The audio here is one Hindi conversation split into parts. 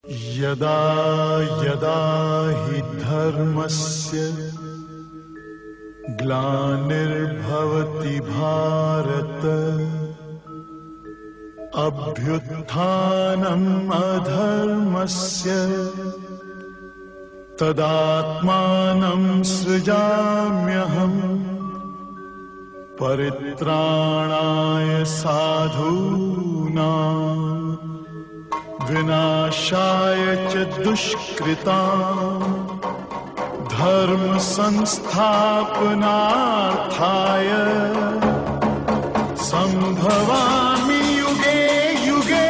यदा यदा हि धर्मस्य ग्लानिर्भवति भारत अभ्युत्थानम् अधर्मस्य तदात्मानं सृजाम्यहम् परित्राणाय साधूनां विनाशाय च दुष्कृतां धर्म संस्थापनार्थाय संभवामि युगे युगे।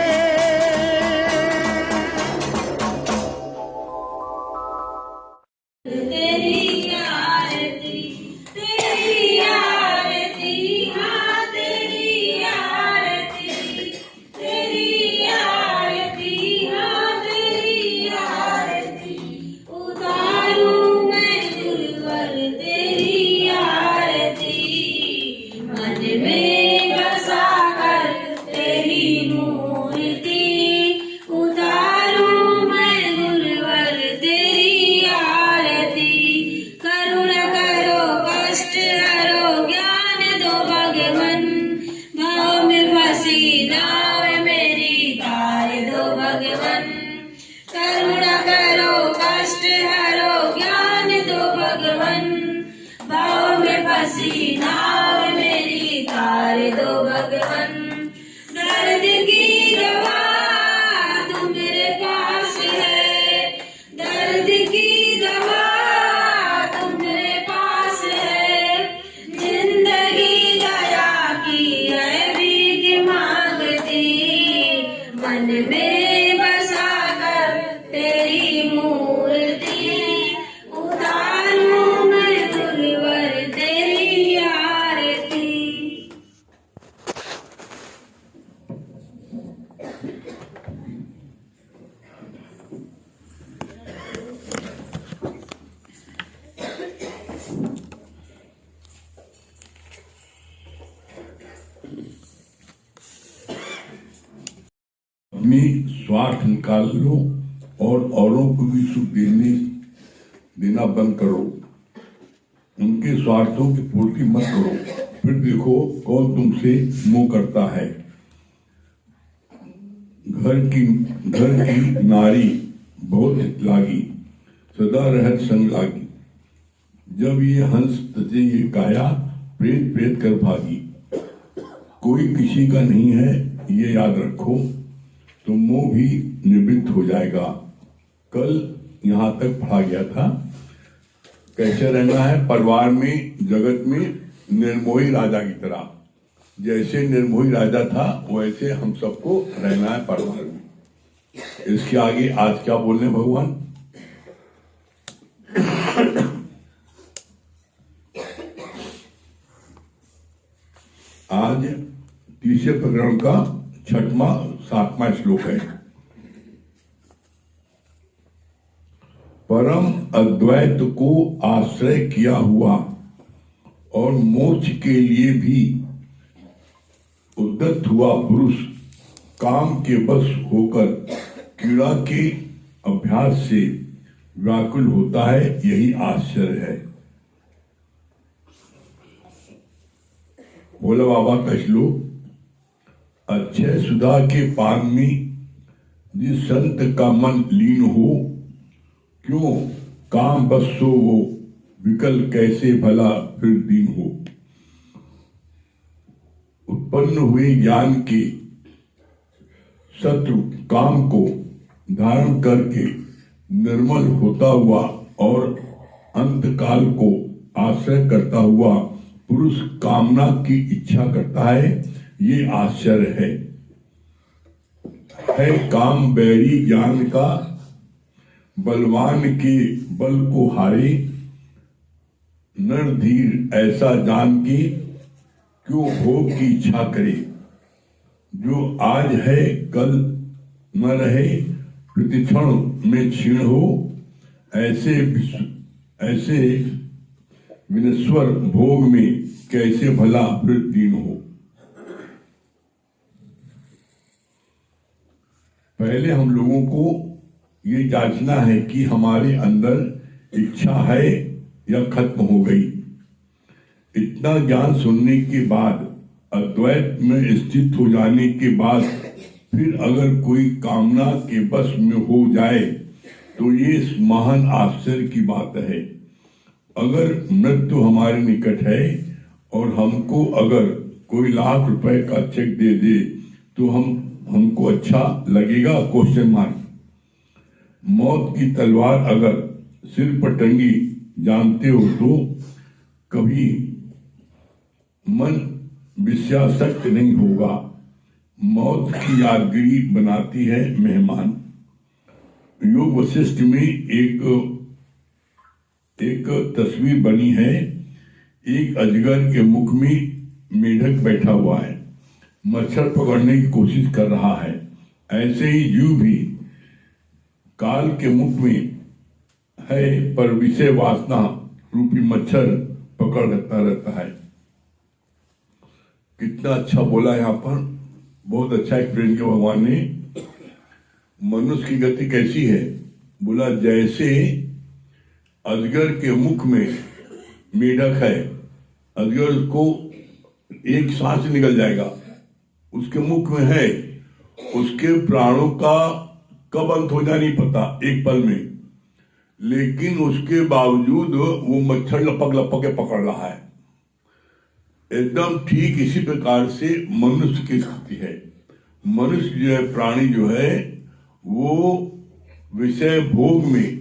दर्द की दवा तो मेरे पास है, दर्द की दवा तो मेरे पास है। जिंदगी दया की है भीख मांगती, मन में बसा कर तेरी मूर्ति उतारूं मैं गुरुवर तेरी आरती। अपनी स्वार्थ निकाल लो और औरों को भी सुख देना बंद करो। उनके स्वार्थों की पूर्ति मत करो, फिर देखो कौन तुमसे मुंह करता है। घर की नारी बहुत लागी, सदा रहत संग लागी। जब ये हंस तजे ये काया, प्रेत प्रेत कर भागी। कोई किसी का नहीं है ये याद रखो, तो मोह भी निवृत्त हो जाएगा। कल यहाँ तक पढ़ा गया था कैसे रहना है परिवार में, जगत में निर्मोही राजा की तरह। जैसे निर्मोही राजा था वैसे हम सबको रहना है परिवार में। इसके आगे आज क्या बोलने भगवान? आज तीसरे प्रकरण का 7वां श्लोक है। परम अद्वैत को आश्रय किया हुआ और मोक्ष के लिए भी उद्यत हुआ पुरुष काम के बस होकर क्रीड़ा के अभ्यास से व्याकुल होता है, यही आश्चर्य है। भोला बाबा का श्लोक। अक्षय सुधा के पान में जिस संत का मन लीन हो, क्यों काम बस सो वो विकल कैसे भला फिर दीन हो। उत्पन्न हुए ज्ञान के शत्रु काम को धारण करके निर्मल होता हुआ और अंतकाल को आश्रय करता हुआ पुरुष कामना की इच्छा करता है, ये आश्चर्य है काम बैरी ज्ञान का, बलवान के बल को हारे। नर धीर ऐसा जान के क्यों भोग की इच्छा करे। जो आज है कल न रहे, प्रतिक्षण में क्षीण हो। ऐसे विनश्वर भोग में कैसे भला फिर दीन हो। पहले हम लोगों को ये जांचना है कि हमारे अंदर इच्छा है या खत्म हो गई। इतना ज्ञान सुनने के बाद, अद्वैत में स्थित हो जाने के बाद फिर अगर कोई कामना के बस में हो जाए तो ये महान आश्चर्य की बात है। अगर मृत्यु हमारे निकट है और हमको अगर कोई लाख रुपए का चेक दे दे तो हमको अच्छा लगेगा? Question mark. मौत की तलवार अगर सिर पर टंगी जानते हो तो कभी मन विषयासक्त नहीं होगा। मौत की यादगिरी बनाती है मेहमान। योग वशिष्ठ में एक तस्वीर बनी है। एक अजगर के मुख में मेढक बैठा हुआ है, मच्छर पकड़ने की कोशिश कर रहा है। ऐसे ही जीव भी काल के मुख में है पर विषय वासना रूपी मच्छर पकड़ता रहता है। कितना अच्छा बोला यहाँ पर, बहुत अच्छा एक्सप्लेन किया भगवान ने। मनुष्य की गति कैसी है? बोला जैसे अजगर के मुख में मेढक है, अजगर को एक सांस निकल जाएगा, उसके मुख में है, उसके प्राणों का कब अंत हो जाए नहीं पता, एक पल में, लेकिन उसके बावजूद वो मच्छर लपक लपक के पकड़ रहा है। एकदम ठीक इसी प्रकार से मनुष्य की स्थिति है। मनुष्य जो है, प्राणी जो है, वो विषय भोग में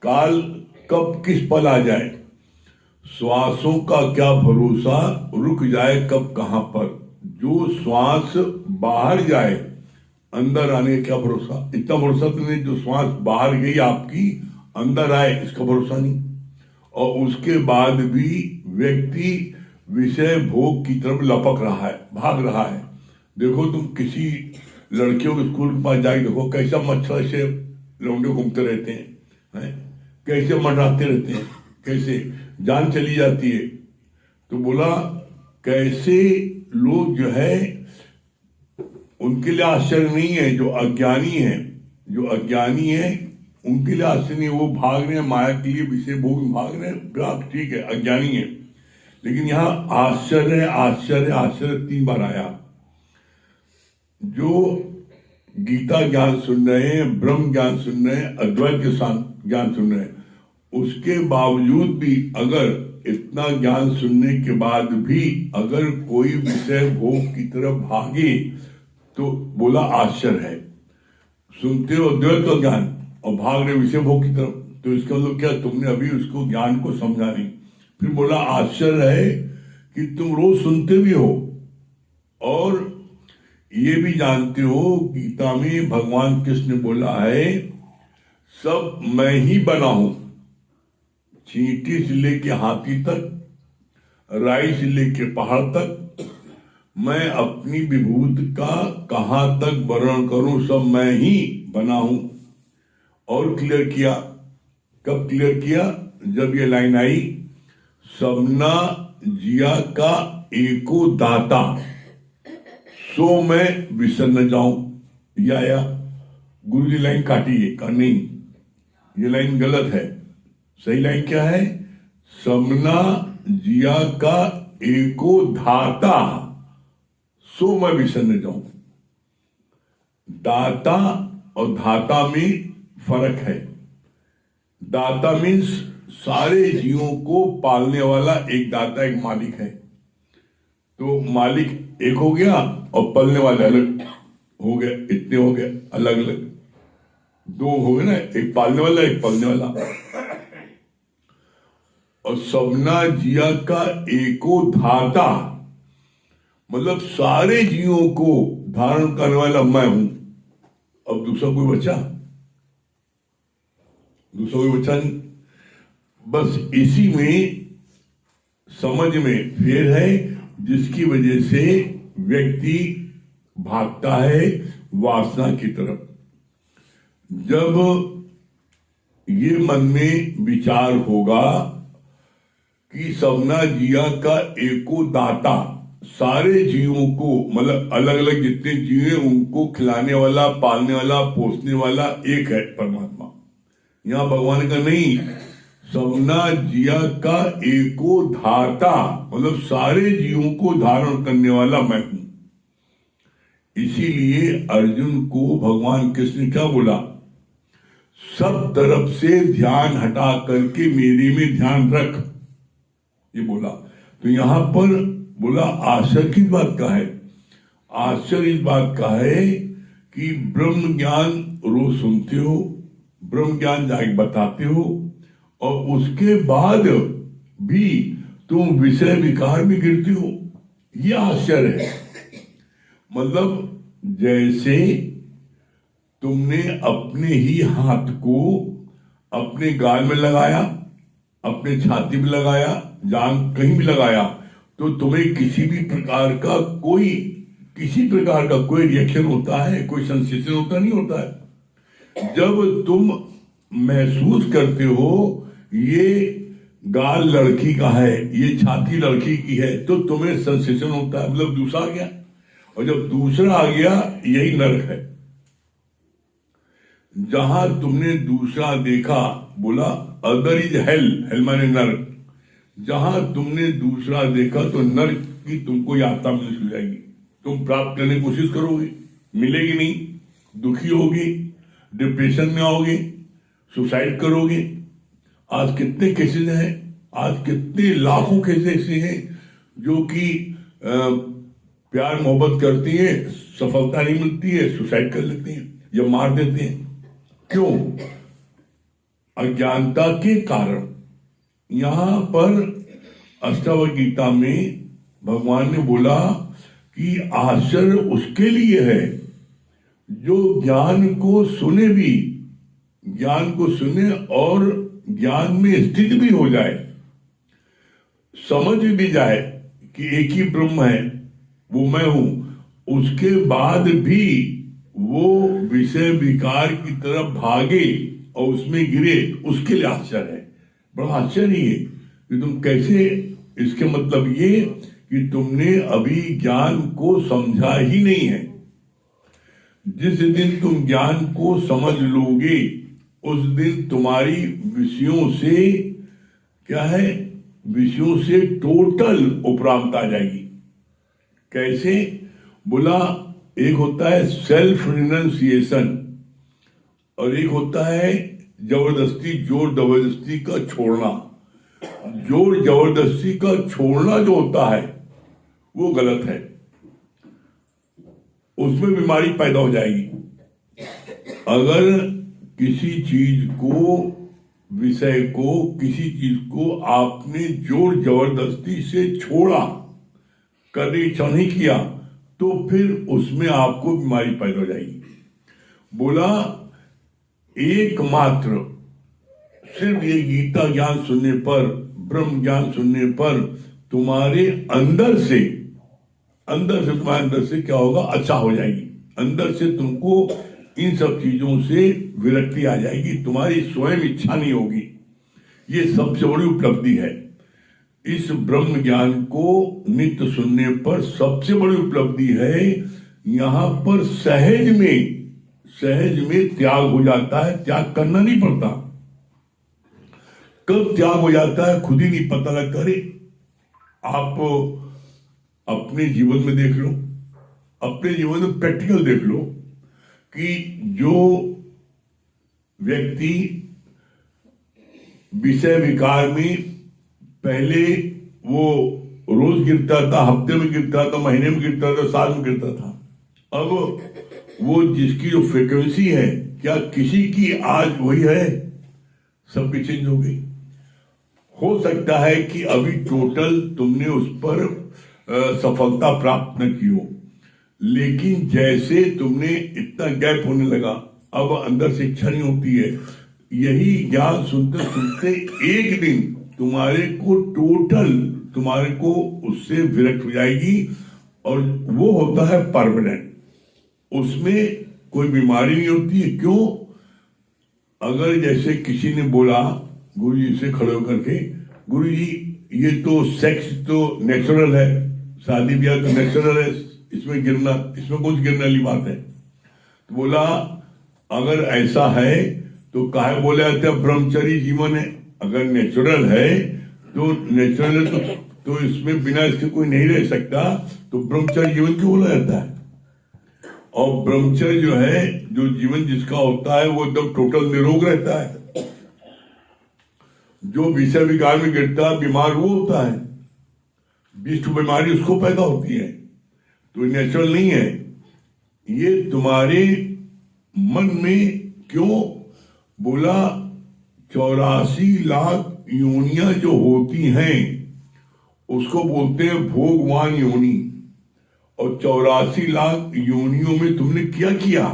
काल कब किस पल आ जाए, श्वासों का क्या भरोसा, रुक जाए कब कहां पर। जो श्वास बाहर जाए, अंदर आने का क्या भरोसा? इतना भरोसा तो नहीं, जो श्वास बाहर गई आपकी अंदर आए इसका भरोसा नहीं। और उसके बाद भी व्यक्ति विषय भोग की तरफ लपक रहा है, भाग रहा है। देखो तुम किसी लड़कियों के स्कूल के पास जाके देखो, कैसा मच्छर से लौंडे घूमते रहते हैं, कैसे मंडराते रहते हैं, कैसे जान चली जाती है। तो बोला कैसे लोग जो है, उनके लिए आश्चर्य नहीं है। जो अज्ञानी है, उनके लिए आश्चर्य नहीं, वो भाग रहे हैं माया के लिए, विषय भोग में भाग रहे हैं, ठीक है, अज्ञानी है। लेकिन यहाँ आश्चर्य आश्चर्य आश्चर्य 3 बार आया। जो गीता ज्ञान सुन रहे हैं, ब्रह्म ज्ञान सुन रहे हैं, अद्वैत के साथ ज्ञान सुन रहे हैं, उसके बावजूद भी अगर इतना ज्ञान सुनने के बाद भी अगर कोई विषय भोग की तरफ भागे तो बोला आश्चर्य है। सुनते हो अद्वैत का ज्ञान और भाग रहे विषय भोग की तरफ, तो इसका मतलब क्या, तुमने अभी उसको ज्ञान को समझा नहीं। फिर बोला आश्चर्य है कि तुम रोज सुनते भी हो और ये भी जानते हो, गीता में भगवान कृष्ण ने बोला है सब मैं ही बना हूं, चींटी से लेके हाथी तक, राई से लेके पहाड़ तक, मैं अपनी विभूति का कहां तक वर्णन करूं, सब मैं ही बना हूं। और क्लियर किया, कब क्लियर किया? जब ये लाइन आई, सबना जिया का एको दाता, सो मैं विसर न जाऊं। ये आया, गुरु जी लाइन काटिए, कहा नहीं ये लाइन गलत है, सही लाइन क्या है? सबना जिया का एको धाता, सो मैं विसर न जाऊं। दाता और धाता में फर्क है। दाता मीन्स सारे जीवों को पालने वाला एक दाता, एक मालिक है। तो मालिक एक हो गया और पालने वाले अलग हो गए, इतने हो गए अलग अलग, 2 हो गए ना, एक पालने वाला एक पालने वाला। और सबना जिया का एको धाता मतलब सारे जीवों को धारण करने वाला मैं हूं। अब दूसरा कोई बचा नहीं। बस इसी में समझ में फेर है, जिसकी वजह से व्यक्ति भागता है वासना की तरफ। जब ये मन में विचार होगा कि सबना जिया का एको दाता, सारे जीवों को, मतलब अलग अलग जितने जीव हैं उनको खिलाने वाला, पालने वाला, पोसने वाला एक है परमात्मा। यहाँ भगवान का नहीं, सबना जिया का एको धाता, मतलब सारे जीवों को धारण करने वाला मैं हूं। इसीलिए अर्जुन को भगवान कृष्ण ने क्या बोला, सब तरफ से ध्यान हटा करके मेरे में ध्यान रख, ये बोला। तो यहां पर बोला आश्चर्य किस बात का है, आश्चर्य इस बात का है कि ब्रह्म ज्ञान रोज सुनते हो, ब्रह्म ज्ञान जाके बताते हो, और उसके बाद भी तुम विषय विकार में गिरते हो, ये आश्चर्य है। मतलब जैसे तुमने अपने ही हाथ को अपने गाल में लगाया, अपने छाती में लगाया, जान कहीं भी लगाया, तो तुम्हें किसी भी प्रकार का कोई रिएक्शन होता है, कोई सेंसेशन होता नहीं होता है। जब तुम महसूस करते हो ये गाल लड़की का है, ये छाती लड़की की है, तो तुम्हें सेंसेशन होता है, मतलब दूसरा आ गया। और जब दूसरा आ गया, यही नरक है। जहां तुमने दूसरा देखा, बोला अदर इज हेल, हेल माने नरक। जहां तुमने दूसरा देखा तो नरक की तुमको यात्रा महसूस हो जाएगी, तुम प्राप्त करने की कोशिश करोगे, मिलेगी नहीं, दुखी होगे, डिप्रेशन में आओगे, सुसाइड करोगे। आज कितने केसेस हैं, आज कितने लाखों केसेस ऐसे हैं जो कि प्यार मोहब्बत करती है, सफलता नहीं मिलती है, सुसाइड कर लेते हैं या मार देते हैं। क्यों? अज्ञानता के कारण। यहां पर अष्टावक्र गीता में भगवान ने बोला कि आश्चर्य उसके लिए है जो ज्ञान को सुने भी, ज्ञान को सुने और ज्ञान में स्थित भी हो जाए, समझ भी जाए कि एक ही ब्रह्म है, वो मैं हूं, उसके बाद भी वो विषय विकार की तरफ भागे और उसमें गिरे, उसके लिए आश्चर्य है। बड़ा आश्चर्य है कि तुम कैसे, इसके मतलब ये कि तुमने अभी ज्ञान को समझा ही नहीं है। जिस दिन तुम ज्ञान को समझ लोगे उस दिन तुम्हारी विषयों से क्या है, विषयों से टोटल उपरांत आ जाएगी। कैसे? बोला एक होता है सेल्फ रिनंसिएशन और एक होता है जबरदस्ती, जोर जबरदस्ती का छोड़ना। जोर जबरदस्ती का छोड़ना जो होता है वो गलत है, उसमें बीमारी पैदा हो जाएगी। अगर किसी चीज को, विषय को, किसी चीज को आपने जोर जबरदस्ती से छोड़ा, करने की इच्छा नहीं किया, तो फिर उसमें आपको बीमारी पैदा हो जाएगी। बोला एकमात्र सिर्फ ये गीता ज्ञान सुनने पर, ब्रह्म ज्ञान सुनने पर तुम्हारे अंदर से तुम्हारे अंदर से क्या होगा, अच्छा हो जाएगी। अंदर से तुमको इन सब चीजों से विरक्ति आ जाएगी, तुम्हारी स्वयं इच्छा नहीं होगी। ये सबसे बड़ी उपलब्धि है। इस ब्रह्म ज्ञान को नित्य सुनने पर सबसे बड़ी उपलब्धि है, यहां पर सहज में त्याग हो जाता है। त्याग करना नहीं पड़ता। कब त्याग हो जाता है खुद ही नहीं पता लगता। अरे आप अपने जीवन में देख लो, अपने जीवन में प्रैक्टिकल देख लो कि जो व्यक्ति विषय विकार में पहले वो रोज गिरता था, हफ्ते में गिरता था, महीने में गिरता था, साल में गिरता था, अब वो जिसकी जो फ्रीक्वेंसी है, क्या किसी की आज वही है? सबकी चेंज हो गई। हो सकता है कि अभी टोटल तुमने उस पर सफलता प्राप्त न की हो, लेकिन जैसे तुमने इतना गैप होने लगा, अब अंदर से इच्छा नहीं होती है। यही ज्ञान सुनते सुनते एक दिन तुम्हारे को उससे विरक्त हो जाएगी, और वो होता है परमानेंट। उसमें कोई बीमारी नहीं होती है। क्यों? अगर जैसे किसी ने बोला गुरु जी से खड़े होकर के, गुरु जी ये तो सेक्स तो नेचुरल है, शादी ब्याह तो नेचुरल है, इसमें गिरना, इसमें कुछ गिरने वाली बात है। तो बोला अगर ऐसा है तो काहे बोले जाते हैं ब्रह्मचर्य जीवन है। अगर नेचुरल है तो नेचुरल तो इसमें बिना इसके कोई नहीं रह सकता, तो ब्रह्मचर्य जीवन क्यों बोला जाता है? और ब्रह्मचर्य जो है, जो जीवन जिसका होता है वो एकदम टोटल निरोग रहता है। जो विषय विकार में गिरता है बीमार वो होता है, विष्ट बीमारी उसको पैदा होती है, तो नेचुरल नहीं है। ये तुम्हारे मन में क्यों बोला 84 लाख योनियां जो होती हैं उसको बोलते हैं भोगवान योनि। और 84 लाख योनियों में तुमने क्या किया?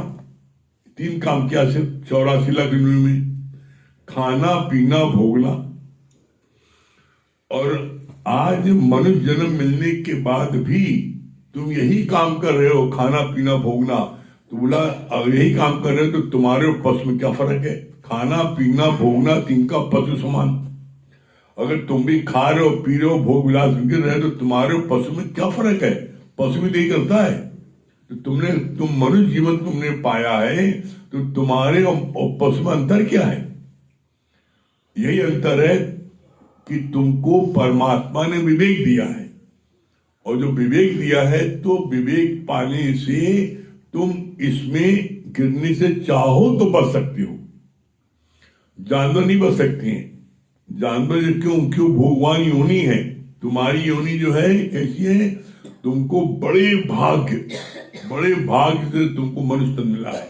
3 काम किया सिर्फ 84 लाख योनियों में, खाना पीना भोगना। और आज मनुष्य जन्म मिलने के बाद भी तुम यही काम कर रहे हो, खाना पीना भोगना। तो बोला अगर यही काम कर रहे हो तो तुम्हारे और पशु में क्या फर्क है? खाना पीना भोगना 3 का पशु समान। अगर तुम भी खा रहे हो पी रहे हो भोग विलास गिर रहे हो तो तुम्हारे और पशु में क्या फर्क है? पशु भी यही करता है। तो तुम मनुष्य जीवन तुमने पाया है, तो तुम्हारे और पशु में अंतर क्या है? यही अंतर है कि तुमको परमात्मा ने विवेक दिया है, और जो विवेक दिया है तो विवेक पाने से तुम इसमें गिरने से चाहो तो बच सकते हो। जानवर नहीं बच सकते हैं। जानवर क्यों भगवान योनि है। तुम्हारी योनि जो है कैसी है? तुमको बड़े भाग्य से तुमको मनुष्य तन मिला है।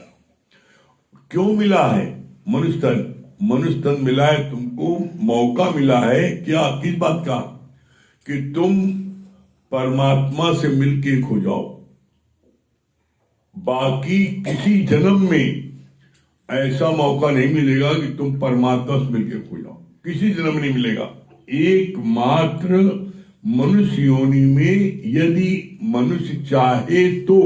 क्यों मिला है मनुष्य तन मिला है? तुमको मौका मिला है क्या? किस बात का? कि तुम परमात्मा से मिलके खो जाओ। बाकी किसी जन्म में ऐसा मौका नहीं मिलेगा कि तुम परमात्मा से मिलके खो जाओ, किसी जन्म में नहीं मिलेगा। एकमात्र मनुष्य योनि में यदि मनुष्य चाहे तो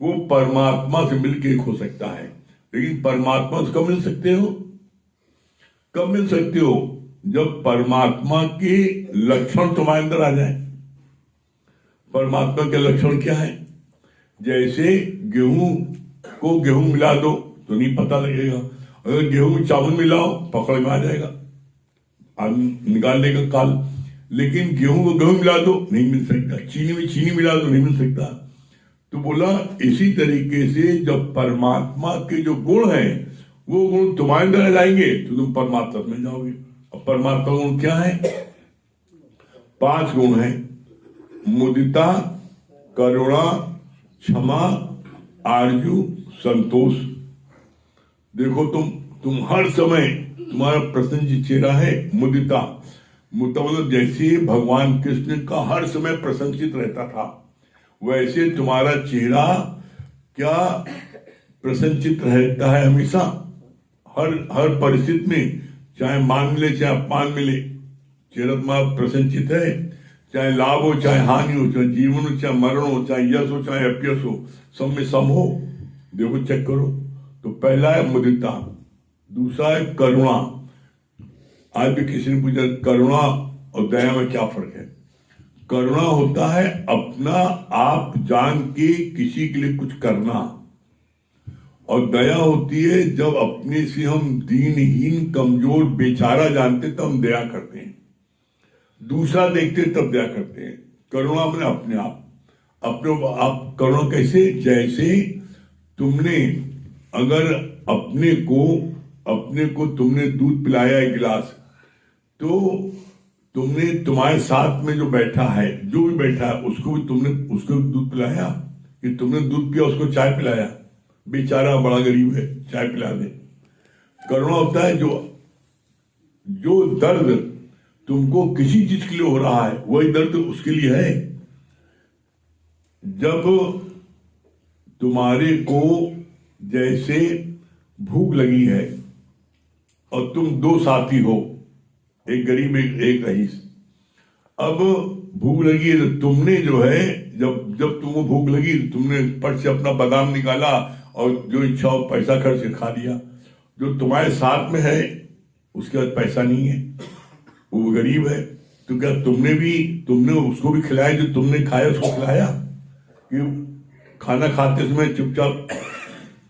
वो परमात्मा से मिलके खो सकता है। लेकिन परमात्मा से कब मिल सकते हो? कब मिल सकते हो? जब परमात्मा के लक्षण तुम्हारे अंदर आ जाए। परमात्मा के लक्षण क्या है? जैसे गेहूं को गेहूं मिला दो तो नहीं पता लगेगा, अगर गेहूं में चावल मिलाओ पकड़ में आ जाएगा, निकालने का काल। लेकिन गेहूं को गेहूं मिला दो नहीं मिल सकता, चीनी में चीनी मिला दो नहीं मिल सकता। तो बोला इसी तरीके से जब परमात्मा के जो गुण हैं वो गुण तुम्हारे अंदर जाएंगे तो तुम परमात्मा में जाओगे। अब परमात्मा गुण क्या है? 5 गुण हैं, मुदिता, करुणा, क्षमा, आर्जू, संतोष। देखो तुम हर समय तुम्हारा प्रसन्न चेहरा है मुदिता। मतलब जैसे भगवान कृष्ण का हर समय प्रसन्नचित रहता था, वैसे तुम्हारा चेहरा क्या प्रसन्नचित रहता है हमेशा, हर परिस्थिति में, चाहे मान मिले चाहे अपमान मिले, चेहरा तुम्हारा प्रसन्नचित है। चाहे लाभ हो चाहे हानि हो, चाहे जीवन हो चाहे मरण हो, चाहे यश हो चाहे अपयश हो, सब में सम हो। देखो चेक करो। तो पहला है मुदिता, दूसरा है करुणा। आज भी किसी ने पूछा करुणा और दया में क्या फर्क है? करुणा होता है अपना आप जान के किसी के लिए कुछ करना, और दया होती है जब अपने से हम दीनहीन कमजोर बेचारा जानते तब हम दया करते हैं, दूसरा देखते तब दया करते हैं। करुणा मैंने अपने आप करुणा कैसे? जैसे तुमने अगर अपने को तुमने दूध पिलाया 1 गिलास, तो तुमने तुम्हारे साथ में जो बैठा है, जो भी बैठा है, उसको दूध पिलाया कि तुमने दूध पिया उसको चाय पिलाया? बेचारा बड़ा गरीब है, चाय पिला दे। करुणा होता है जो दर्द तुमको किसी चीज के लिए हो रहा है वही दर्द उसके लिए है। जब तुम्हारे को जैसे भूख लगी है और तुम 2 साथी हो, एक गरीब एक रईस, अब भूख लगी है तो तुमने जो है जब तुमको भूख लगी तो तुमने पट से अपना बादाम निकाला और जो इच्छा हो पैसा खर्च के खा लिया। जो तुम्हारे साथ में है उसके पास पैसा नहीं है, वो गरीब है, तो क्या तुमने उसको भी खिलाया जो तुमने खाया उसको खिलाया? कि खाना खाते समय चुपचाप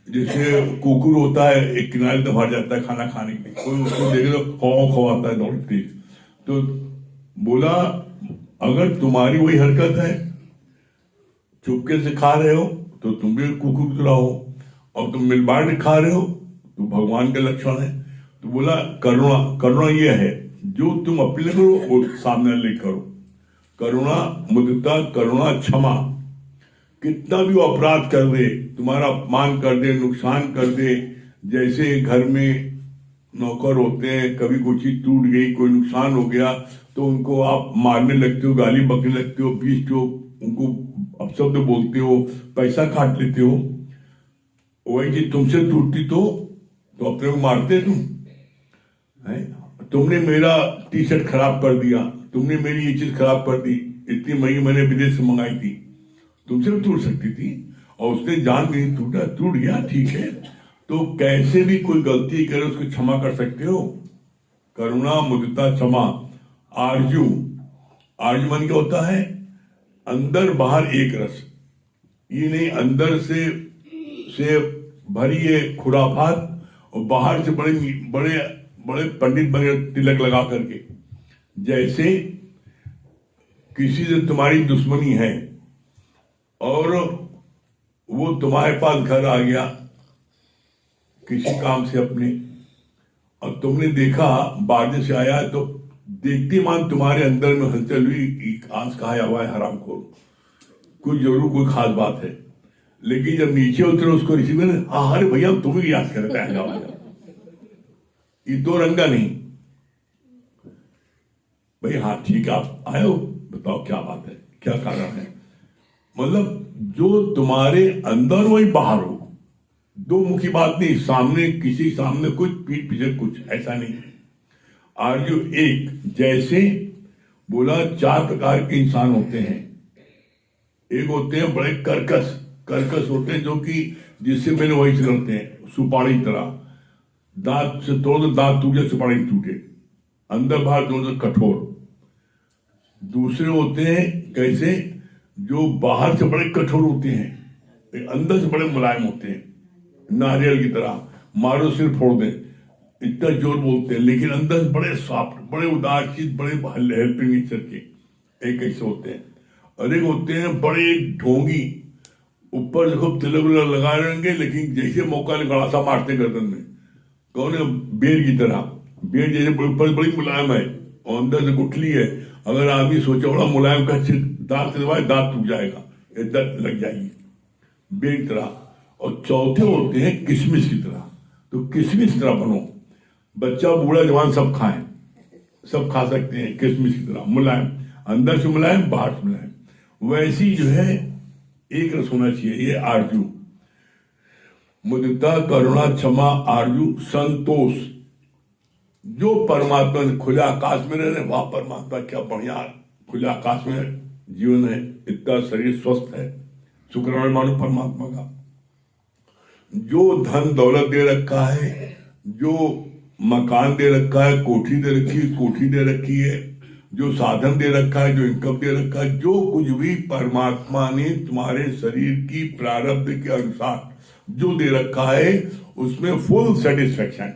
जैसे कुकुर होता है एक किनारे दबा जाता है खाना खाने के लिए, कोई उसको देखे तो खवाता है दौड़ती। तो बोला अगर तुम्हारी वही हरकत है, चुपके से खा रहे हो तो तुम भी कुकुर की तरह हो, और तुम मिल बांट के खा रहे हो तो भगवान का लक्षण है। तो बोला करुणा ये है जो तुम अपने करो वो सामने वाले करो। करुणा, मुदिता, करुणा, क्षमा। कितना भी वो अपराध कर दे, तुम्हारा अपमान कर दे, नुकसान कर दे, जैसे घर में नौकर होते हैं, कभी कोई चीज टूट गई, कोई नुकसान हो गया तो उनको आप मारने लगते हो, गाली बकने लगते हो, पीटते हो, उनको अपशब्द बोलते हो, पैसा काट लेते हो। वही चीज तुमसे टूटती तो अपने को मारते तुम है? तुमने मेरा टी शर्ट खराब कर दिया, तुमने मेरी ये चीज खराब कर दी, इतनी महंगी मैंने विदेश से मंगाई थी, तुमसे भी टूट सकती थी, और उसने जान नहीं टूट गया, ठीक है। तो कैसे भी कोई गलती करे उसको क्षमा कर सकते हो। करुणा, मुदिता, क्षमा। आरजू मन क्या होता है? अंदर बाहर एक रस। ये नहीं अंदर से भरी है खुराफात और बाहर से बड़े पंडित बने तिलक लगा करके। जैसे किसी से तुम्हारी दुश्मनी है और वो तुम्हारे पास घर आ गया किसी काम से अपने, और तुमने देखा बाहर से आया तो देखते मान तुम्हारे अंदर में हलचल हुई, आज कहा हुआ है हरामखोर, कुछ जरूर कोई खास बात है। लेकिन जब नीचे उतरे उसको रिसीव कर, अरे भैया तुम्हें याद करता है, ये दो रंगा नहीं भाई। हाँ ठीक है, आप आए हो, बताओ क्या बात है, क्या कारण है। मतलब जो तुम्हारे अंदर वही बाहर हो, दो मुखी बात नहीं, सामने किसी सामने कुछ पीठ पीछे कुछ, ऐसा नहीं। आर्यु एक, जैसे बोला 4 प्रकार के इंसान होते हैं। एक होते हैं बड़े कर्कश होते हैं, जो कि जिससे मैंने वही करते हैं, सुपारी तरह, दांत से तोड़ दो दांत टूट जाए, सुपारी टूटे, अंदर बाहर दोनों कठोर। दूसरे होते हैं कैसे, जो बाहर से बड़े कठोर होते हैं, अंदर से बड़े मुलायम होते हैं, नारियल की तरह, मारो सिर फोड़ दे, इतना जोर बोलते हैं, लेकिन अंदर से बड़े सॉफ्ट, बड़े उदारचीत, बड़े हेल्पिंग नेचर के। एक ऐसे होते हैं। और एक होते हैं बड़े ढोंगी, ऊपर देखो तिलक लगाए रहेंगे, लेकिन जैसे मौका गड़ासा मारते गर्दन में, कौन है, बेर की तरह। बेर जैसे ऊपर बड़ी मुलायम है और अंदर से गुठली है। अगर आदमी सोचा बड़ा मुलायम का दांत से दबाए, दांत टूट जाएगा, दर्द लग जाएगी, बेर की तरह। और चौथे होते हैं किशमिश की तरह। तो किशमिश की तरह बनो, बच्चा बूढ़ा जवान सब खाएं, सब खा सकते हैं, किशमिश की तरह मुलायम, अंदर से मुलायम, बाहर से मुलायम। वैसी जो है एक रस होना चाहिए। ये आरजू, मुदिता, करुणा, क्षमा, आरजू, संतोष। जो परमात्मा ने खुले आकाश में रह रहे, वहां परमात्मा क्या बढ़िया खुले आकाश में जीवन है, इतना शरीर स्वस्थ है, शुक्राना मानो परमात्मा का। जो धन दौलत दे रखा है, जो मकान दे रखा है, कोठी दे रखी है, जो साधन दे रखा है, जो इनकम दे रखा है, जो कुछ भी परमात्मा ने तुम्हारे शरीर की प्रारब्ध के अनुसार जो दे रखा है, उसमें फुल सेटिस्फेक्शन,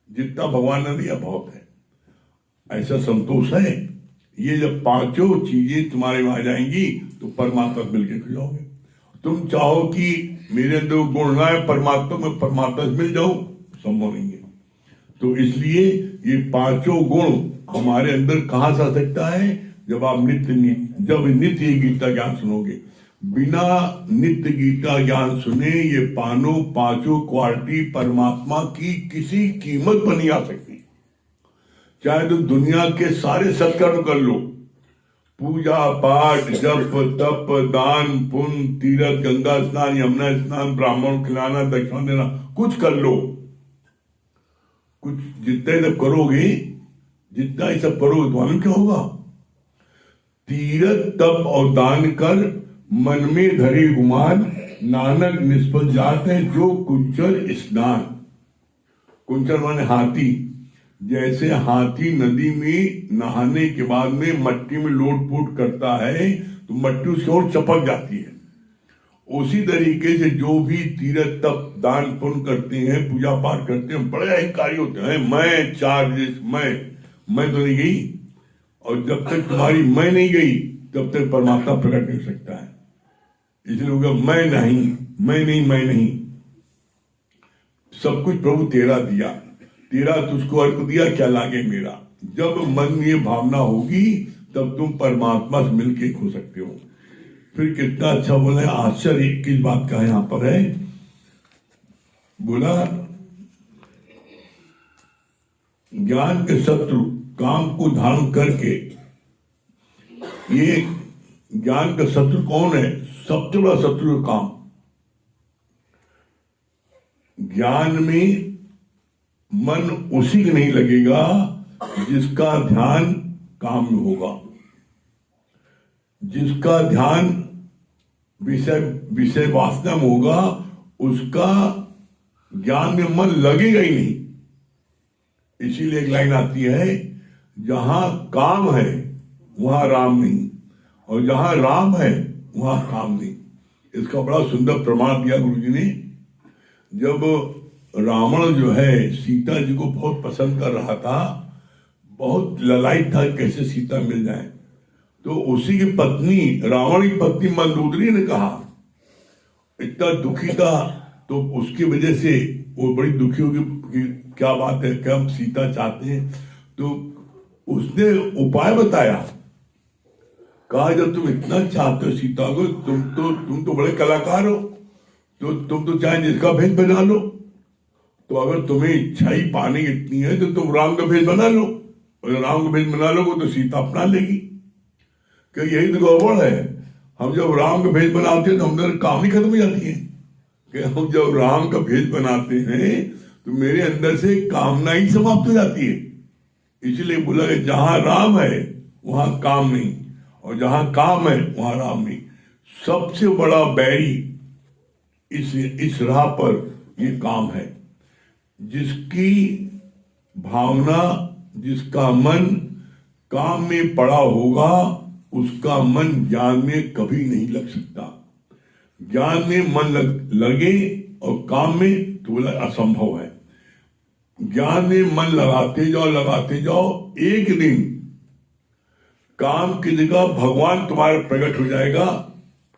जितना भगवान ने दिया बहुत है, ऐसा संतोष है। ये जब पांचों चीजें तुम्हारे में आ जाएंगी तो परमात्मा मिलकर खो जाओगे। तुम चाहो कि मेरे अंदर गुण ना है, परमात्मा से मिल जाओ, संभव नहीं है। तो इसलिए ये पांचों गुण हमारे अंदर कहां से आ सकता है, जब आप नित्य गीता ज्ञान सुनोगे। बिना नित्य गीता ज्ञान सुने ये पांचों क्वालिटी परमात्मा की किसी कीमत पर नहीं आ सकती। चाहे तो दुनिया के सारे सत्कर्म कर लो, पूजा पाठ, जप तप, दान पुण्य, तीर्थ, गंगा स्नान, यमुना स्नान, ब्राह्मण खिलाना, दक्षिणा देना, कुछ कर लो, कुछ जितना जब करोगे, जितना ही सब करोगे तो मालूम क्या होगा। तीर्थ तप और दान कर मन में धरे गुमान, नानक निष्फल जात है जो कुंचल स्नान। कुंचल माने हाथी, जैसे हाथी नदी में नहाने के बाद में मट्टी में लोट-पोट करता है तो मट्टी उसकी ओर चपक जाती है। उसी तरीके से जो भी तीर्थ तप दान पुण्य करते हैं, पूजा पाठ करते हैं, बड़े अहंकारी होते हैं। मैं चार्जेस, मैं तो नहीं गई, और जब तक तुम्हारी मैं नहीं गई तब तक परमात्मा प्रकट नहीं हो सकता है। इसलिए होगा मैं नहीं, सब कुछ प्रभु तेरा दिया, तेरा तुझको अर्थ दिया, क्या लागे मेरा। जब मन में ये भावना होगी तब तुम परमात्मा से मिलके हो सकते हो। फिर कितना अच्छा बोला है, आश्चर्य किस बात का यहां पर है, बोला ज्ञान के शत्रु काम को धारण करके, ये ज्ञान का शत्रु कौन है? सबसे बड़ा शत्रु है काम। ज्ञान में मन उसी के नहीं लगेगा जिसका ध्यान काम में होगा। जिसका ध्यान विषय वासना में होगा उसका ज्ञान में मन लगेगा ही नहीं। इसीलिए एक लाइन आती है, जहां काम है वहां राम नहीं, और जहां राम है वहां काम नहीं। इसका बड़ा सुंदर प्रमाण दिया गुरु जी ने। जब रावण जो है सीता जी को बहुत पसंद कर रहा था, बहुत ललायत था कैसे सीता मिल जाए, तो उसी की पत्नी, रावण की पत्नी मंदोदरी ने कहा, इतना दुखी था तो उसकी वजह से वो बड़ी दुखी होगी कि क्या बात है, क्या हम सीता चाहते हैं। तो उसने उपाय बताया, कहा जब तुम इतना चाहते हो सीता को, तुम तो बड़े कलाकार हो, तो तुम तो चाहे जिसका भेष बना लो, तो अगर तुम्हें इच्छा ही पाने की इतनी है तो तुम राम का भेष बना लो, और राम का भेष बना लोगे तो सीता अपना लेगी। कि यही तो गड़बड़ है, हम जब राम का भेष बनाते हैं तो हमारे काम ही खत्म हो जाती है। कि हम जब राम का भेष बनाते हैं तो मेरे अंदर से कामना ही समाप्त हो जाती है। इसलिए बोला कि जहां राम है वहां काम नहीं, और जहां काम है वहां राम नहीं। सबसे बड़ा बैरी इस राह पर ये काम है। जिसकी भावना, जिसका मन काम में पड़ा होगा, उसका मन ज्ञान में कभी नहीं लग सकता। ज्ञान में मन लगे और काम में तो बोला असंभव है। ज्ञान में मन लगाते जाओ, एक दिन काम की जगह भगवान तुम्हारे प्रकट हो जाएगा।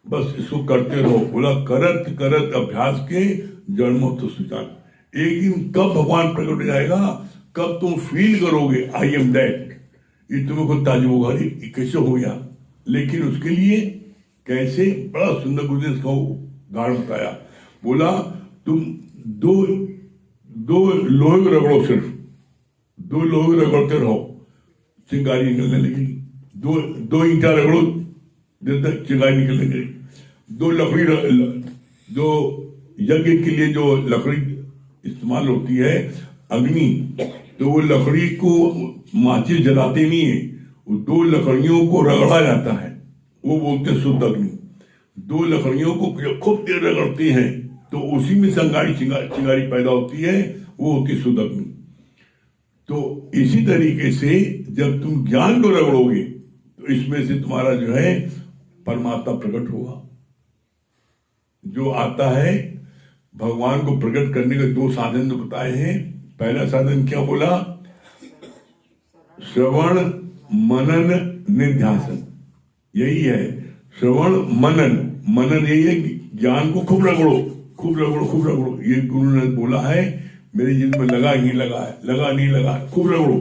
बस इसको करते रहो। बोला करत करत अभ्यास के जन्मों तो सुजान। एक दिन कब भगवान प्रकट हो जाएगा, कब तुम फील करोगे आई एम दैट, ये तुम्हें खुद ताजुब होगा, ये कैसे हो गया। लेकिन उसके लिए कैसे, बड़ा सुंदर गुरु ने इसका उदाहरण बताया। बोला तुम दो लोहे रगड़ो, सिर्फ दो लोहे रगड़ते रहो, चिंगारी निकलने लगेगी। दो ईंटा रगड़ो, जब तक चिंगारी निकलने लगेगी। दो लकड़ी, जो यज्ञ के लिए जो लकड़ी इस्तेमाल होती है अग्नि, तो वो लकड़ी को माचिस जलाते नहीं है, वो दो लकड़ियों को रगड़ा जाता है, वो बोलते हैं शुद्ध अग्नि। दो लकड़ियों को खूब देर रगड़ते हैं तो उसी में चिंगारी पैदा होती है, वो होती है शुद्ध अग्नि। तो इसी तरीके से जब तुम ज्ञान को रगड़ोगे तो इसमें से तुम्हारा जो है परमात्मा प्रकट होगा। जो आता है भगवान को प्रकट करने के दो साधन तो बताए हैं। पहला साधन क्या बोला? श्रवण मनन निध्यासन, यही है श्रवण मनन यही है कि ज्ञान को खूब रगड़ो। ये गुरु ने बोला है, मेरे जिद में लगा नहीं लगा, खूब रगड़ो।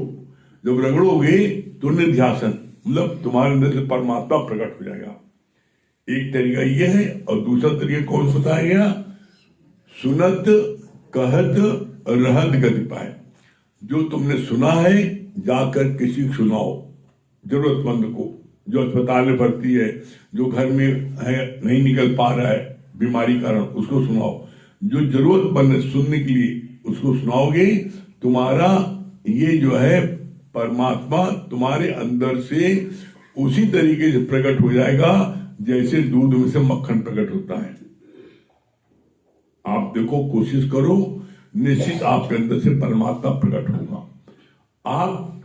जब रगड़ोगे तो निध्यासन, मतलब तुम्हारे अंदर से परमात्मा प्रकट हो जाएगा। एक तरीका ये है, और दूसरा तरीका कौन सा बताया गया? सुनत कहत रहत गति पाए। जो तुमने सुना है जाकर किसी को सुनाओ, जरूरतमंद को, जो अस्पताल में भर्ती है, जो घर में है नहीं निकल पा रहा है बीमारी कारण, उसको सुनाओ। जो जरूरतमंद है सुनने के लिए, उसको सुनाओगे, तुम्हारा ये जो है परमात्मा तुम्हारे अंदर से उसी तरीके से प्रकट हो जाएगा जैसे दूध में से मक्खन प्रकट होता है। आप देखो, कोशिश करो, निश्चित आपके अंदर से परमात्मा प्रकट होगा। आप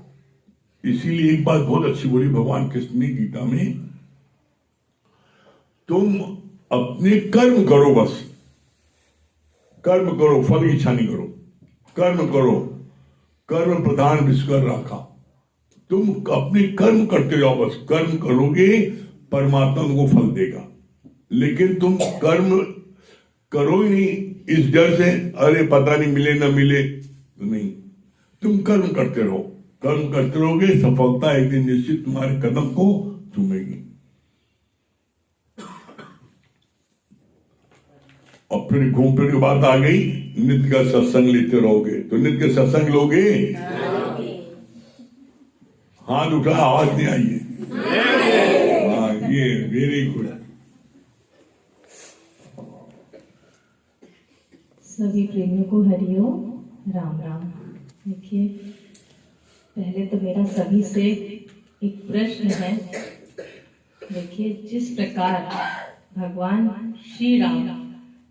इसीलिए एक बात बहुत अच्छी बोली भगवान कृष्ण ने गीता में, तुम अपने कर्म करो, बस कर्म करो, फल की इच्छा नहीं करो, कर्म करो, कर्म प्रधान विश्व कर रखा, तुम अपने कर्म करते जाओ, बस कर्म करोगे परमात्मा तुमको फल देगा। लेकिन तुम कर्म करो ही नहीं इस डर से अरे पता नहीं मिले ना मिले, तो नहीं, तुम कर्म करते रहो, कर्म करते रहोगे, सफलता एक दिन निश्चित तुम्हारे कदम को चूमेगी। और फिर घूम फिर की बात आ गई, नित्य का सत्संग लेते रहोगे, तो नित्य का सत्संग लोगे? हाथ उठा, आवाज नहीं आई है। हाँ, ये वेरी गुड। सभी प्रेमियों को हरिओम, राम राम। देखिए, पहले तो मेरा सभी से एक प्रश्न है। देखिए, जिस प्रकार भगवान श्री राम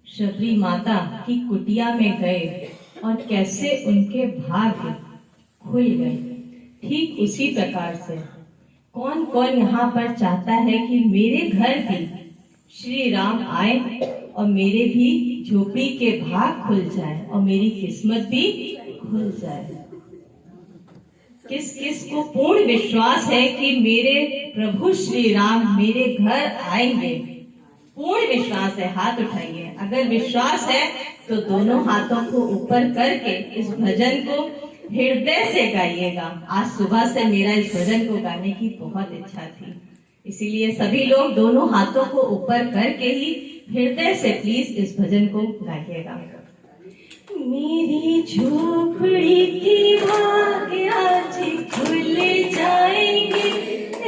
शबरी माता की कुटिया में गए और कैसे उनके भाग्य खुल गए, ठीक उसी प्रकार से कौन कौन यहाँ पर चाहता है कि मेरे घर भी श्री राम आए और मेरे भी झोपड़ी के भाग खुल जाए और मेरी किस्मत भी खुल जाए। किस किस को पूर्ण विश्वास है कि मेरे प्रभु श्री राम मेरे घर आएंगे? पूर्ण विश्वास है, हाथ उठाइए। अगर विश्वास है तो दोनों हाथों को ऊपर करके इस भजन को हृदय से गाइएगा। आज सुबह से मेरा इस भजन को गाने की बहुत इच्छा थी, इसीलिए सभी लोग दोनों हाथों को ऊपर करके ही हृदय से प्लीज इस भजन को गाइएगा। मेरी झोपड़ी की भाग्य आज खुल जाएंगे,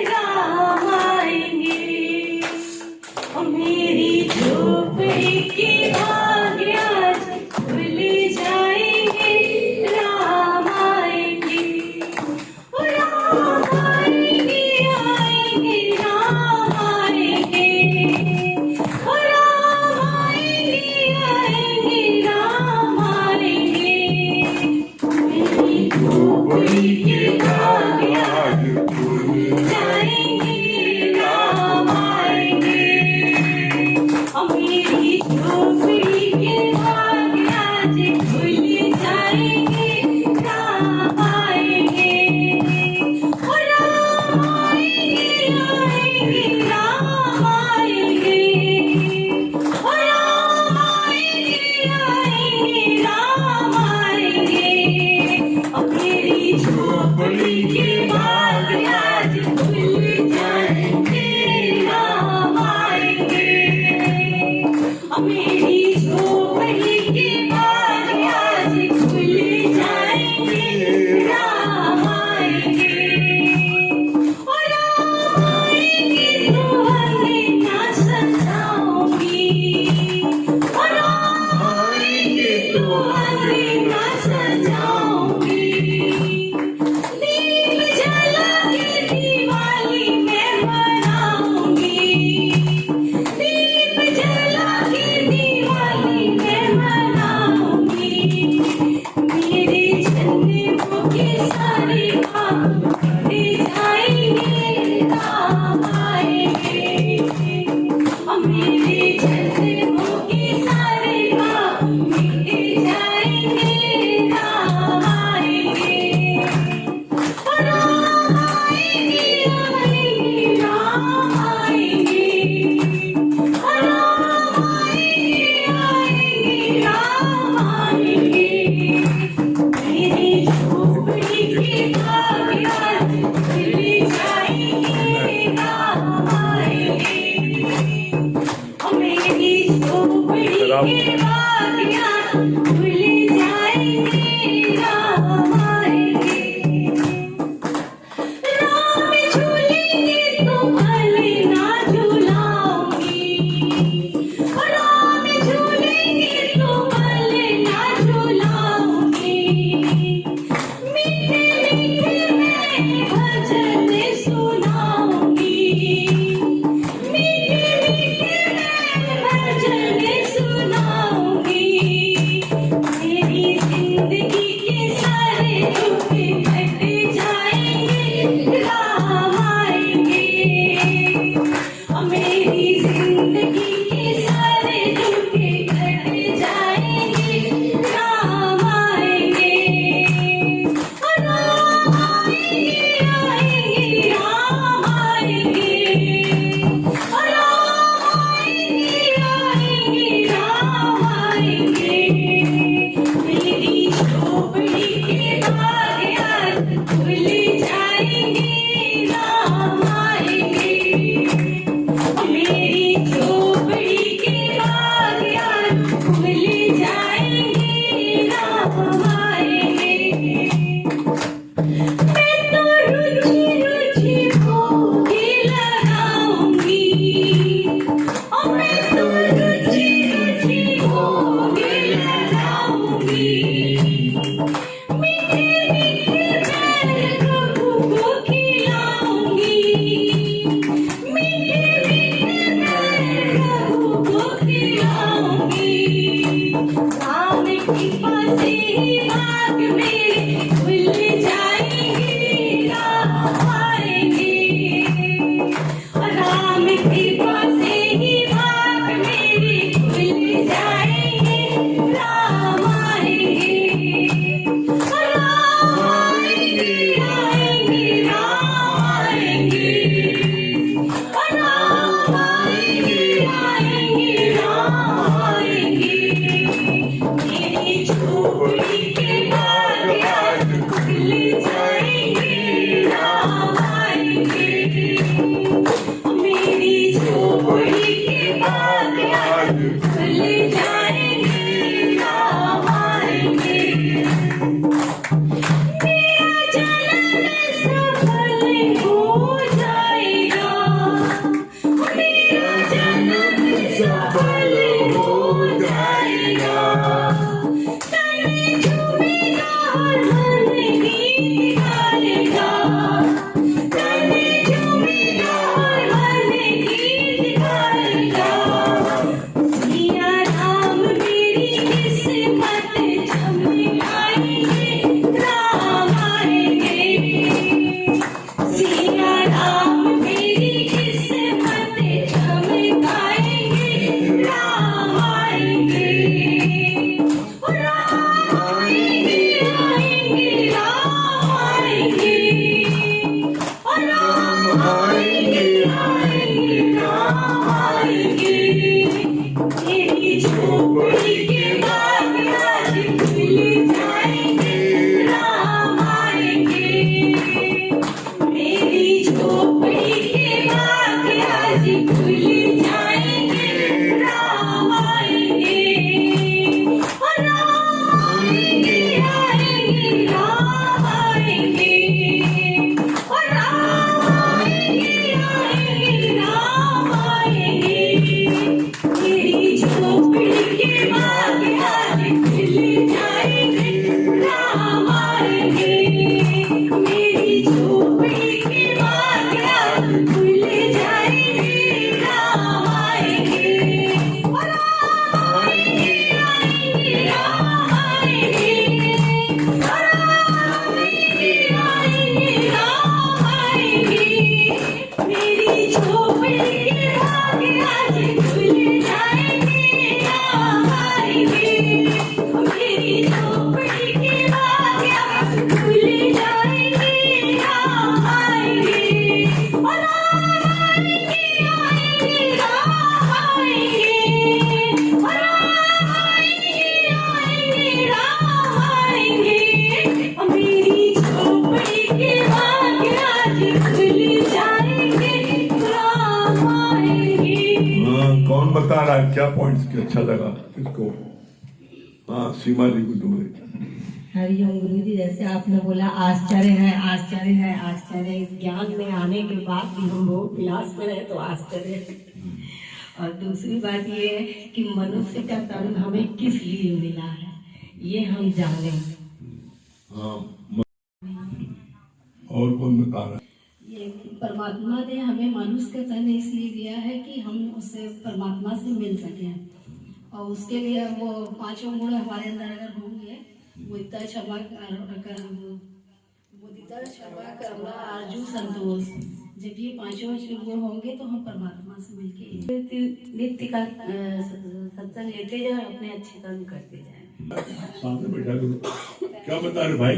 राम आएंगे। और मेरी झोपड़ी की भाग्य आज खुल जाएंगे, राम आएंगे। ओ राम आएंगे, आएंगे, राम आएंगे। ओ राम आएंगे, आएंगे, राम आएंगे। मेरी झोपड़ी के भाग्य आज खुल जाएंगे, राम आएंगे। और मेरी झोपड़ी के भाग्य आज खुल जाएंगे, राम आएंगे। ओ राम आएंगे, आएंगे, राम आएंगे। ओ राम आएंगे, आएंगे, राम आएंगे। और मेरी झोपड़ी मीठे मीठे बैर प्रभु को खिलाऊंगी, मीठे मीठे बैर प्रभु को खिलाऊंगी। राम कृपा से ही भाग मेरे खुल जाएंगे, राम आएंगे। राम कृपा से ही भाग मेरे खुल जाएंगे, राम आएंगे। राम आएंगे, आएंगे, राम आएंगे। राम आएंगे, आएंगे, राम आएंगे। मेरी झोपड़ी के बाग आज खुल जाएंगे, राम आएंगे। मेरी झोपड़ी के बाग आज खुल जाएंगे, राम आएंगे। मेरा जन्म सफल हो जाएगा, मेरा जन्म सफल हो जाएगा। तन झूमेगा और मन गीत गाएगा, तन झूमेगा और मन गीत गाएगा। सिया राम मेरी किस्मत चमकाएंगे, राम आएंगे। सिया राम मेरी किस्मत चमकाएंगे, राम आएंगे। राम आएंगे, आएंगे, राम आएंगे। राम आएंगे, आएंगे, राम आएंगे। मेरी झोपड़ी के बाग आज खुल जाएंगे, राम आएंगे। मेरी झोपड़ी के बाग आज खुल जाएंगे, राम आएंगे। राम आएंगे, आएंगे, राम आएंगे। राम आएंगे, आएंगे, राम आएंगे। मेरी झोपड़ी के बाग आज खुल जाएंगे, राम आएंगे। मेरी झोपड़ी के बाग आज खुल जाएंगे, राम आएंगे। राम आएंगे, आएंगे, राम आएंगे। राम आएंगे, आएंगे, राम आएंगे। मेरी झोपड़ी के बाग आज खुल जाएंगे, राम आएंगे। मेरी झोपड़ी के बाग आज खुल जाएंगे, राम आएंगे। राम आएंगे, आएंगे, राम आएंगे। राम आएंगे, आएंगे, राम आएंगे। मेरी झोपड़ी के बाग आज खुल जाएंगे, राम आएंगे। हाँ, कौन बता रहा है क्या पॉइंट्स के अच्छा लगा किसको? हाँ, सीमा जी को दो। हरिओम गुरु जी, जैसे आपने बोला आश्चर्य है, आश्चर्य है, आश्चर्य। इस ज्ञान में आने के बाद भी हम भोग विलास में रहे तो आश्चर्य है। और दूसरी बात ये है कि मनुष्य का तन हमें किस लिए मिला है, ये हम जाने। हाँ, और कौन बता रहा है? ये परमात्मा ने हमें मनुष्य का तन इसलिए दिया है कि हम उससे परमात्मा से मिल सकें, और उसके लिए वो पांचों गुण हमारे अंदर अगर होंगे, मुदिता, क्षमा, मुदिता, क्षमा, करुणा, आरजू, संतोष, जब ये पांचों गुण होंगे तो हम परमात्मा से मिलके नित्य का सत्संग लेते जाए, अपने अच्छे कर्म करते जाए। सामने बैठा करो। क्या बता रहे भाई?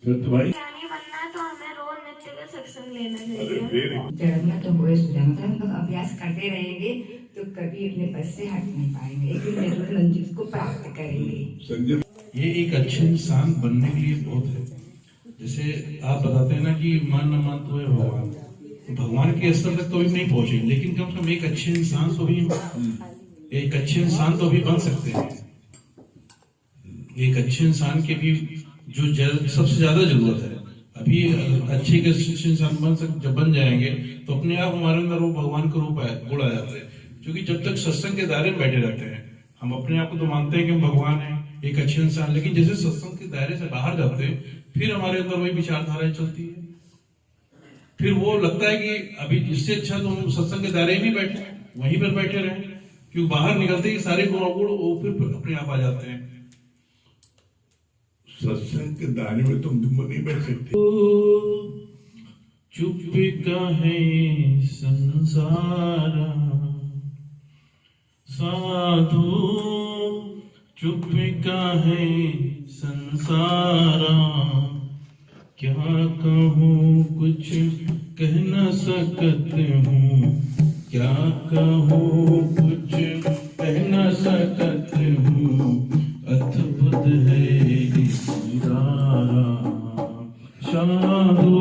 सत्य भाई, बनना है तो हमें रोज नित्य का सत्संग लेना अरे चाहिए। वेरी जड़ना तो हुए सुजनता, हम लोग अभ्यास करते रहेंगे तो कभी अपने पद से हट नहीं पाएंगे, एक दिन जरूर मंजिल को प्राप्त करेंगे। संजय, ये एक अच्छे इंसान बनने के लिए बहुत है। जैसे आप बताते हैं ना कि मन न मन तो है भगवान, तो भगवान के स्तर तक तो भी नहीं पहुंचे, लेकिन कम से कम एक अच्छे इंसान तो भी बन सकते हैं। एक अच्छे इंसान के भी जो सबसे ज्यादा जरूरत है, अभी अच्छे के इंसान बन जाएंगे तो अपने आप हमारे अंदर वो भगवान का रूप गुण आ जाता है। क्योंकि जब तक सत्संग के दायरे में बैठे रहते हैं, हम अपने आप को तो मानते हैं कि हम भगवान हैं, एक अच्छे इंसान, लेकिन जैसे सत्संग के दायरे से बाहर जाते हैं फिर हमारे अंदर वही विचारधाराएं चलती है। फिर वो लगता है कि अभी इससे अच्छा तो हम सत्संग के दायरे में बैठे, वहीं पर बैठे रहे, क्योंकि बाहर निकलते ही सारे गुण अवगुण वो फिर अपने आप आ जाते हैं। सत्संग के दायरे में तुम नहीं बैठ सकते। चुप कहे संसार साधु, चुप कहे संसारा, क्या कहूँ कुछ कह न सकत हूँ, क्या कहूँ कुछ कह न सकत हूँ, अद्भुत है निराला साधु,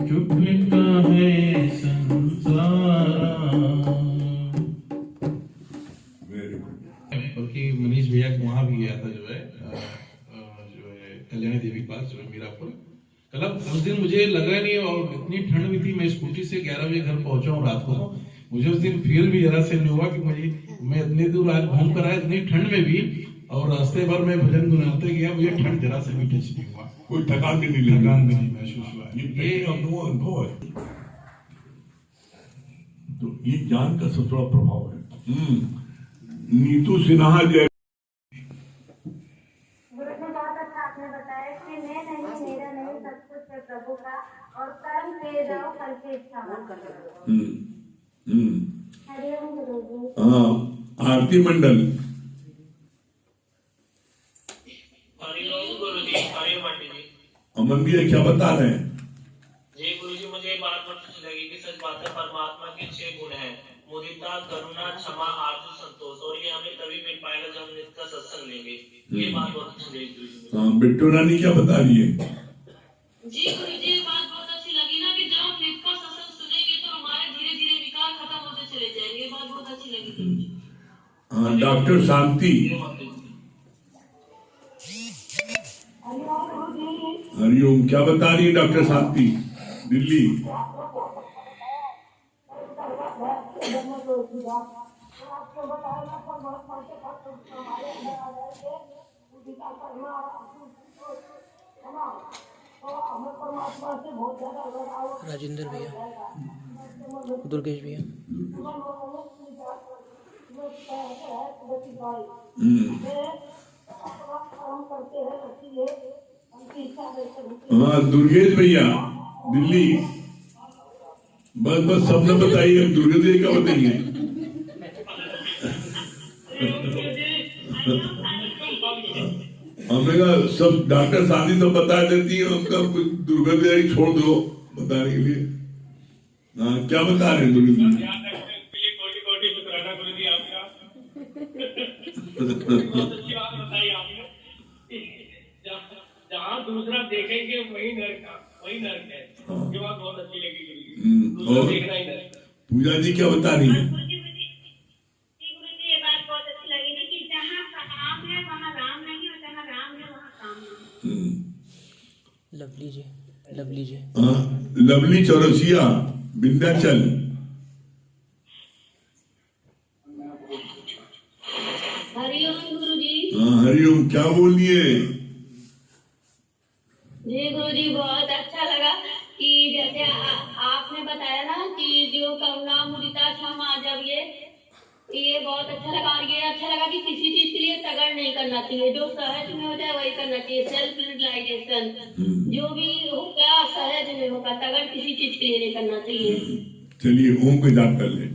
चुप कहे संसारा। बल्कि मनीष भैया वहां भी गया था, जो है कल्याणी देवी पास, जो है मीरापुर। कल उस दिन मुझे लगा नहीं, और इतनी ठंड भी थी, मैं स्कूटी से 11 बजे घर पहुंचा हूँ रात को। मुझे उस दिन फील भी जरा से नहीं हुआ कि मैं इतनी दूर आज घूम कर आया, इतनी ठंड में भी, और रास्ते भर में भजन गुनगुनाते गया, मुझे ठंड जरा से भी टच नहीं हुआ, कोई थकान भी नहीं लगी, थकान भी नहीं महसूस हुआ। ये अनुभव है, तो ये ज्ञान का सबसे बड़ा प्रभाव है। नीतू सिन्हा जय। गुरु जी बहुत अच्छा आपने बताया कि मैं नहीं, मेरा नहीं, सब कुछ है प्रभु का, और कर्म किए जाओ, फल की इच्छा मत करो। हरिओम गुरु जी। हाँ, आरती मंडल। हरिओम गुरु जी, हरिओम आंटी जी। अमन भैया क्या बता रहे हैं? जी गुरु जी, मुझे ये बात बहुत अच्छी लगी कि सच बात है, परमात्मा के 6 गुण हैं, मुदिता, करुणा, क्षमा, आरजू, संतोष, और ये हमें तभी मिल पाएगा जब हम इसका सत्संग लेंगे। ये बात बहुत अच्छी लगी गुरु जी। हाँ, बिट्टू रानी क्या बता रही है? जी गुरु जी, ये बात बहुत अच्छी लगी ना कि जब हम नित्य का सत्संग सुनेंगे तो हमारे धीरे धीरे विकार खत्म होते चले जाएंगे। ये बात बहुत अच्छी लगी गुरु जी। हाँ, डॉक्टर शांति। हरिओम, क्या बता रही है डॉक्टर शांति, दिल्ली? राजेंद्र भैया, दुर्गेश भैया। हाँ, दुर्गेश भैया, दिल्ली। बस सबने बताइए, दुर्गेश भैया क्या बताइए? हमने कहा सब डॉक्टर शादी तो बता देती है, उनका कुछ दुर्गेश भैया ही छोड़ दो बताने के लिए। हाँ, क्या बता रहे हैं दुर्गेश भैया? कोटि शुक्राना गुरु जी आपका। बहुत अच्छी बात बताई आपने। जहाँ दूसरा देखेंगे वही नरक है। ये बात बहुत अच्छी लगी गुरु जी। दूसरा देखना ही नरक। पूजा जी क्या बता रही है? गुरु जी, ये बात बहुत अच्छी लगी ना कि जहाँ काम है वहाँ राम नहीं, और जहाँ राम है वहाँ काम नहीं। लवली जी, लवली जी। हाँ, लवली चौरसिया, विंध्याचल। हरिओम गुरु जी। हाँ, हरिओम, क्या बोलिए? जी गुरु जी, बहुत अच्छा लगा कि जैसे आपने बताया ना कि जो करुणा, मुदिता, क्षमा, जब ये बहुत अच्छा लगा। और ये अच्छा लगा कि किसी चीज के लिए तगड़ नहीं करना चाहिए, जो सहज में हो जाए वही करना चाहिए। सेल्फ रियलाइजेशन जो भी हो, क्या सहज में होगा, तगड़ किसी चीज के लिए नहीं करना चाहिए। चलिए ओम को जाप कर ले।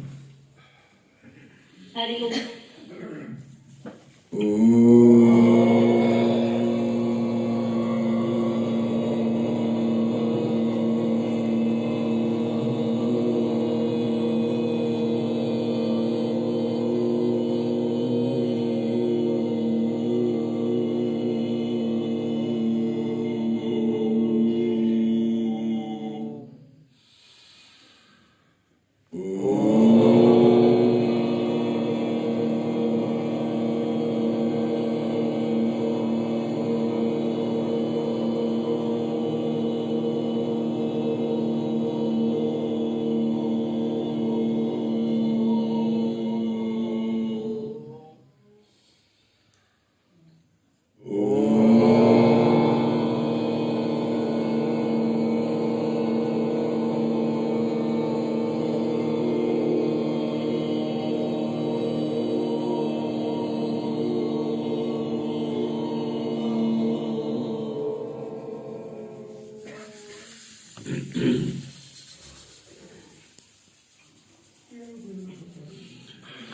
हरिओम।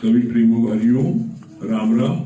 कवि प्रेमो हरिओम राम राम।